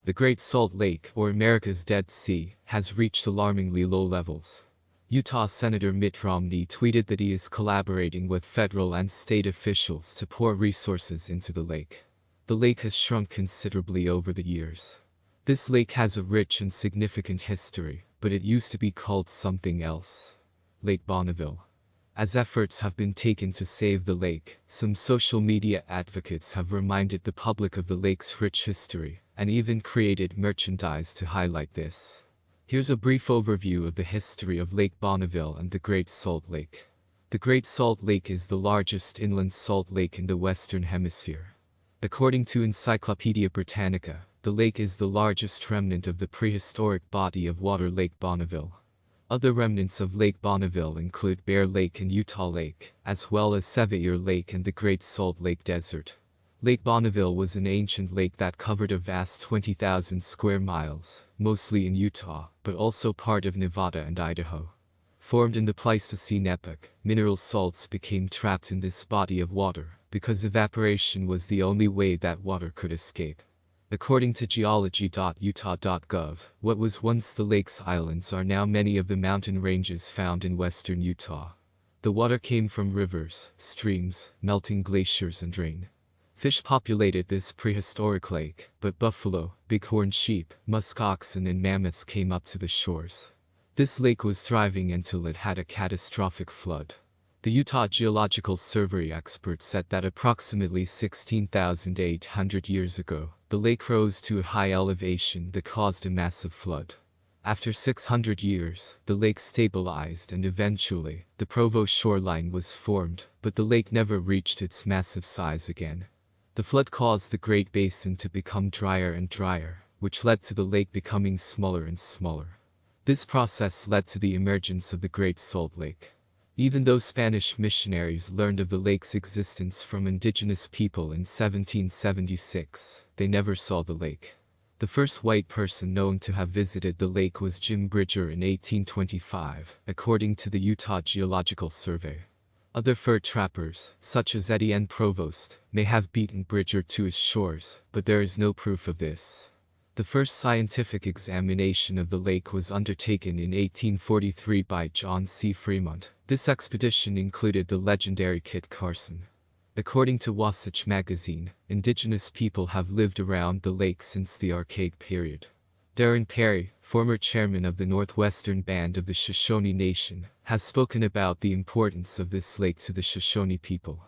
The Great Salt Lake, or America's Dead Sea, has reached alarmingly low levels. Utah Senator Mitt Romney tweeted that he is collaborating with federal and state officials to pour resources into the lake. The lake has shrunk considerably over the years. This lake has a rich and significant history, but it used to be called something else. Lake Bonneville. As efforts have been taken to save the lake, some social media advocates have reminded the public of the lake's rich history, and even created merchandise to highlight this. Here's a brief overview of the history of Lake Bonneville and the Great Salt Lake. The Great Salt Lake is the largest inland salt lake in the Western Hemisphere. According to Encyclopedia Britannica, the lake is the largest remnant of the prehistoric body of water Lake Bonneville. Other remnants of Lake Bonneville include Bear Lake and Utah Lake, as well as Sevier Lake and the Great Salt Lake Desert. Lake Bonneville was an ancient lake that covered a vast 20,000 square miles, mostly in Utah, but also part of Nevada and Idaho. Formed in the Pleistocene epoch, mineral salts became trapped in this body of water, because evaporation was the only way that water could escape. According to geology.utah.gov, what was once the lake's islands are now many of the mountain ranges found in western Utah. The water came from rivers, streams, melting glaciers and rain. Fish populated this prehistoric lake, but buffalo, bighorn sheep, musk oxen and mammoths came up to the shores. This lake was thriving until it had a catastrophic flood. The Utah Geological Survey experts said that approximately 16,800 years ago, the lake rose to a high elevation that caused a massive flood. After 600 years, the lake stabilized and eventually, the Provost shoreline was formed, but the lake never reached its massive size again. The flood caused the Great Basin to become drier and drier, which led to the lake becoming smaller and smaller. This process led to the emergence of the Great Salt Lake. Even though Spanish missionaries learned of the lake's existence from indigenous people in 1776, they never saw the lake. The first white person known to have visited the lake was Jim Bridger in 1825, according to the Utah Geological Survey. Other fur trappers, such as Etienne Provost, may have beaten Bridger to his shores, but there is no proof of this. The first scientific examination of the lake was undertaken in 1843 by John C. Fremont. This expedition included the legendary Kit Carson. According to Wasatch Magazine, indigenous people have lived around the lake since the Archaic period. Darren Parry, former chairman of the Northwestern Band of the Shoshone Nation, has spoken about the importance of this lake to the Shoshone people.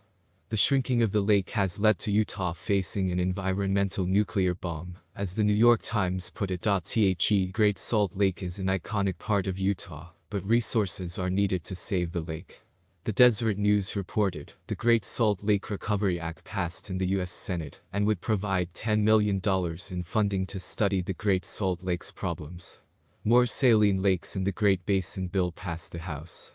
The shrinking of the lake has led to Utah facing an environmental nuclear bomb, as the New York Times put it. The Great Salt Lake is an iconic part of Utah, but resources are needed to save the lake. The Deseret News reported, the Great Salt Lake Recovery Act passed in the U.S. Senate and would provide $10 million in funding to study the Great Salt Lake's problems. More Saline Lakes in the Great Basin bill passed the House.